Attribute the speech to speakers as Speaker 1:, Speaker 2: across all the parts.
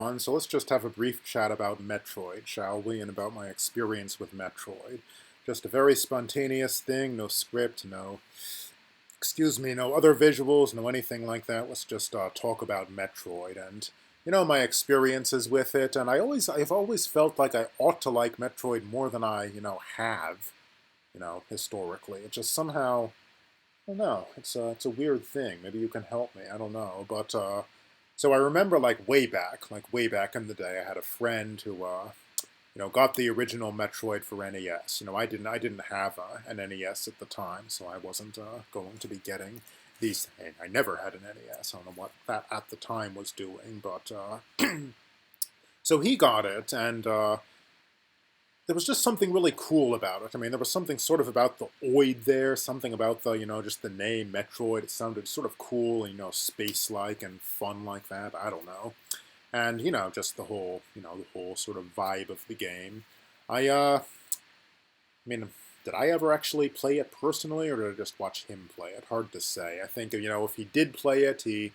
Speaker 1: So let's just have a brief chat about Metroid, shall we, and about my experience with Metroid. Just a very spontaneous thing, no script, no other visuals, no anything like that. Let's just talk about Metroid and, my experiences with it. And I've always felt like I ought to like Metroid more than I, have, historically. It just somehow, I don't know. It's a weird thing. Maybe you can help me. I don't know, but so I remember like way back in the day, I had a friend who got the original Metroid for NES. I didn't have an NES at the time, so I wasn't going to be getting these. I never had an NES. I don't know what that at the time was doing, but so he got it, and there was just something really cool about it. I mean, there was something sort of about the oid there, something about the, just the name Metroid. It sounded sort of cool and, space-like and fun like that. I don't know. And, just the whole sort of vibe of the game. I mean, did I ever actually play it personally, or did I just watch him play it? Hard to say. I think, if he did play it, I'm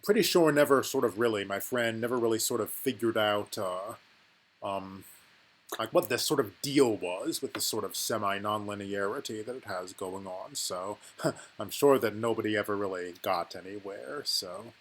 Speaker 1: pretty sure never sort of really, my friend never really sort of figured out, um, like what this sort of deal was with the sort of semi-non-linearity that it has going on. So I'm sure that nobody ever really got anywhere. So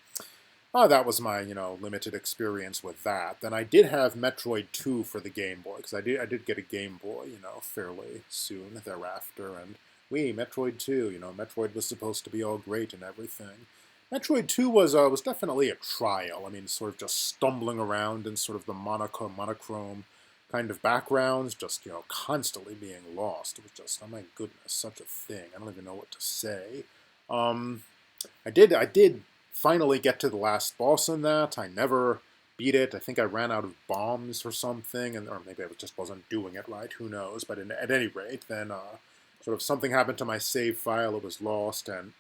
Speaker 1: that was my limited experience with that. Then I did have Metroid 2 for the Game Boy because I did get a Game Boy fairly soon thereafter, and Metroid 2. Metroid was supposed to be all great and everything. Metroid 2 was definitely a trial. I mean, sort of just stumbling around in sort of the monochrome kind of backgrounds, just constantly being lost. It was just, oh my goodness, such a thing. I don't even know what to say. Um, I did finally get to the last boss in that. I never beat it. I think I ran out of bombs or something, and or maybe I just wasn't doing it right. Who knows? But at any rate, then sort of something happened to my save file. It was lost, and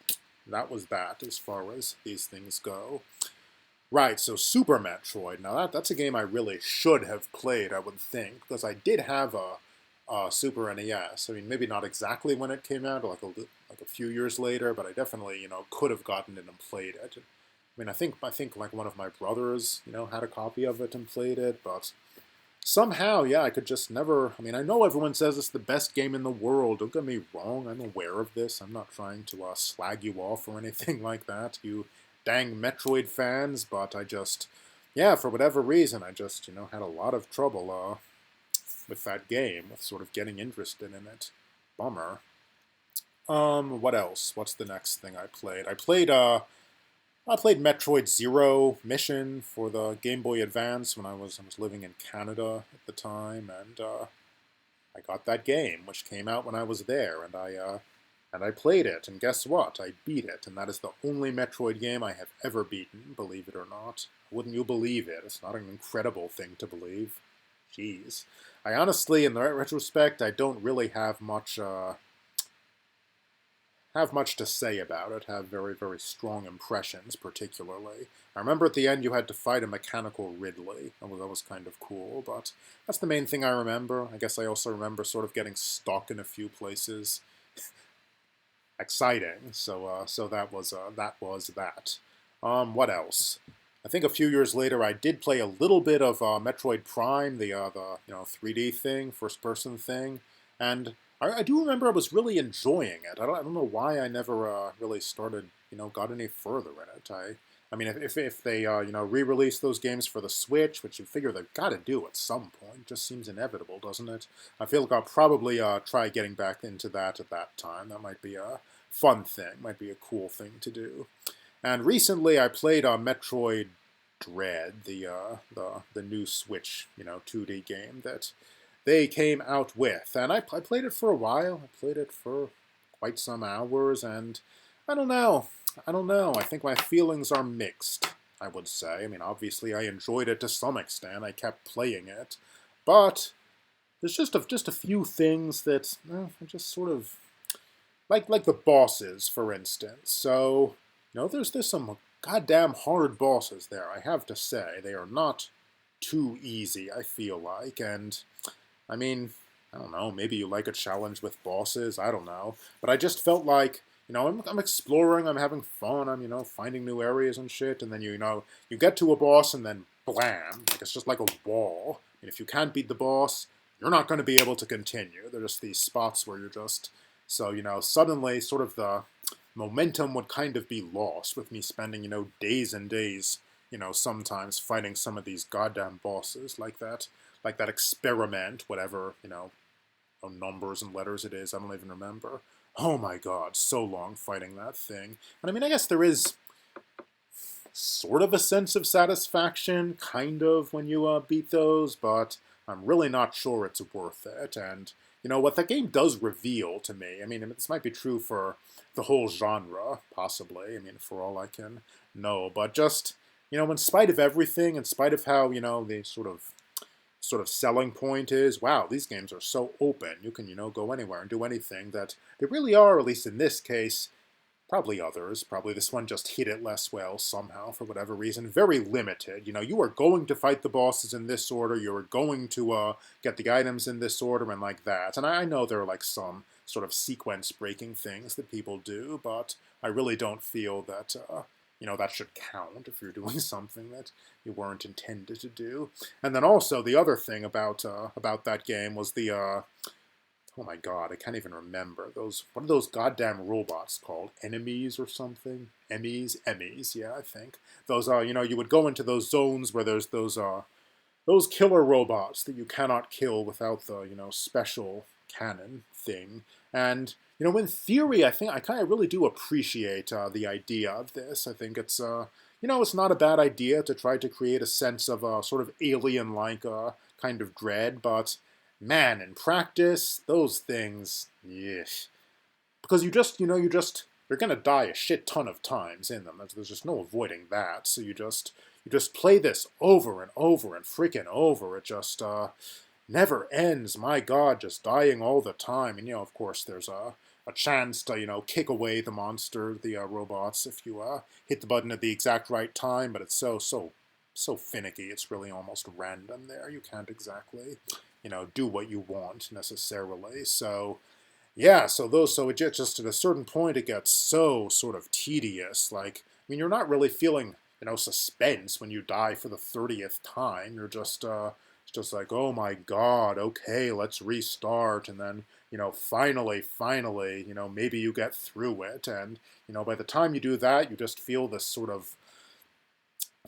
Speaker 1: that was that as far as these things go. Right, so Super Metroid. Now that's a game I really should have played, I would think, because I did have a Super NES. I mean, maybe not exactly when it came out, like a few years later, but I definitely could have gotten it and played it. I mean, I think like one of my brothers had a copy of it and played it, but somehow, yeah, I could just never. I mean, I know everyone says it's the best game in the world. Don't get me wrong. I'm aware of this. I'm not trying to slag you off or anything like that, you dang Metroid fans. But yeah, for whatever reason, I just had a lot of trouble with that game, with sort of getting interested in it. Bummer. What else? What's the next thing I played? I played Metroid Zero Mission for the Game Boy Advance when I was living in Canada at the time, and I got that game, which came out when I was there, and I played it, and guess what? I beat it, and that is the only Metroid game I have ever beaten, believe it or not. Wouldn't you believe it? It's not an incredible thing to believe. Jeez. I honestly, in the retrospect, I don't really have much to say about it, have very, very strong impressions, particularly. I remember at the end you had to fight a mechanical Ridley. That was kind of cool, but that's the main thing I remember. I guess I also remember sort of getting stuck in a few places. Exciting. So that was that. What else? I think a few years later I did play a little bit of Metroid Prime, the 3D thing, first person thing, and I do remember I was really enjoying it. I don't know why I never really started, got any further in it. I mean, if they re-release those games for the Switch, which you figure they've got to do at some point, just seems inevitable, doesn't it? I feel like I'll probably try getting back into that at that time. That might be a fun thing, might be a cool thing to do. And recently, I played Metroid Dread, the new Switch 2D game that they came out with, and I played it for a while. I played it for quite some hours, and I don't know. I don't know. I think my feelings are mixed, I would say. I mean, obviously, I enjoyed it to some extent. I kept playing it, but there's just a few things that are just sort of like the bosses, for instance. So, there's some goddamn hard bosses there. I have to say, they are not too easy. I feel like, and I mean, I don't know, maybe you like a challenge with bosses, I don't know. But I just felt like, I'm exploring, I'm having fun, I'm, finding new areas and shit, and then, you get to a boss, and then blam. Like, it's just like a wall. And if you can't beat the boss, you're not going to be able to continue. They're just these spots where you're just... So, suddenly sort of the momentum would kind of be lost with me spending, days and days, sometimes fighting some of these goddamn bosses like that experiment, whatever, numbers and letters it is, I don't even remember. Oh my god, so long fighting that thing. And I mean, I guess there is sort of a sense of satisfaction, kind of, when you beat those, but I'm really not sure it's worth it. And, what the game does reveal to me, I mean, this might be true for the whole genre, possibly, I mean, for all I can know, but just, in spite of everything, in spite of how, the sort of selling point is, wow, these games are so open. You can, go anywhere and do anything, that they really are, at least in this case, probably others. Probably this one just hit it less well somehow, for whatever reason. Very limited. You are going to fight the bosses in this order. You are going to get the items in this order and like that. And I know there are like some sort of sequence-breaking things that people do, but I really don't feel that, that should count if you're doing something that you weren't intended to do. And then also the other thing about that game was the oh my god, I can't even remember those. What are those goddamn robots called? Enemies or something? Emmys, yeah, I think. Those are, you would go into those zones where there's those killer robots that you cannot kill without the, special cannon thing. And, in theory, I think I kind of really do appreciate the idea of this. I think it's, it's not a bad idea to try to create a sense of sort of alien-like kind of dread, but man, in practice, those things, yeah. Because you're gonna die a shit ton of times in them. There's just no avoiding that. So you just play this over and over and freaking over. It just never ends. My God, just dying all the time. And of course, there's a chance to kick away the monster, the robots, if you hit the button at the exact right time. But it's so finicky. It's really almost random there. You can't exactly do what you want necessarily. So yeah, so it just at a certain point it gets so sort of tedious. Like, I mean, you're not really feeling, suspense when you die for the 30th time. You're just it's just like, oh my god, okay, let's restart, and then, finally, maybe you get through it, and, by the time you do that, you just feel this sort of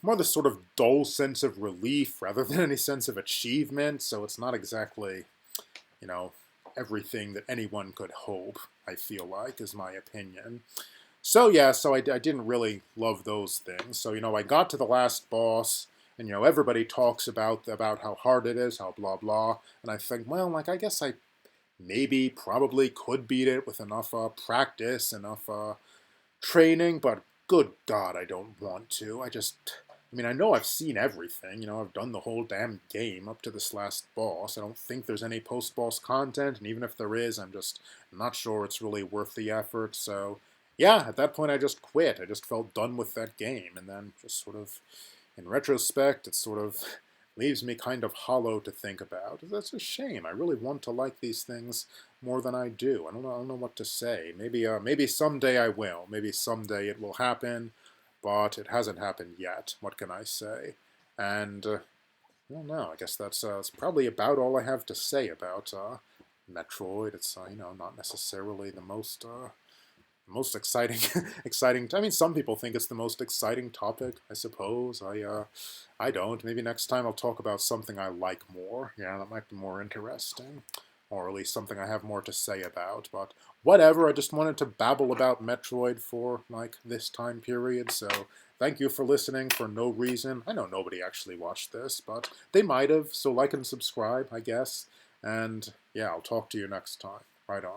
Speaker 1: more this sort of dull sense of relief rather than any sense of achievement. So it's not exactly, you know, everything that anyone could hope, I feel like, is my opinion. So yeah, so I didn't really love those things. So, I got to the last boss, and, everybody talks about how hard it is, how blah blah, and I think, well, like, I guess I maybe probably could beat it with enough practice, enough training, but good God, I don't want to. I mean, I know I've seen everything. I've done the whole damn game up to this last boss. I don't think there's any post-boss content, and even if there is, I'm not sure it's really worth the effort. So, yeah, at that point I just quit. I just felt done with that game, and then just sort of, in retrospect, it sort of leaves me kind of hollow to think about. That's a shame. I really want to like these things more than I do. I don't know what to say. Maybe someday I will. Maybe someday it will happen, but it hasn't happened yet. What can I say? And I don't know. I guess that's probably about all I have to say about Metroid. It's not necessarily the most exciting exciting. I mean, some people think it's the most exciting topic. I suppose. I don't. Maybe next time I'll talk about something I like more. Yeah, that might be more interesting, or at least something I have more to say about. But whatever. I just wanted to babble about Metroid for like this time period. So thank you for listening for no reason. I know nobody actually watched this, but they might have. So like and subscribe, I guess. And yeah, I'll talk to you next time. Right on.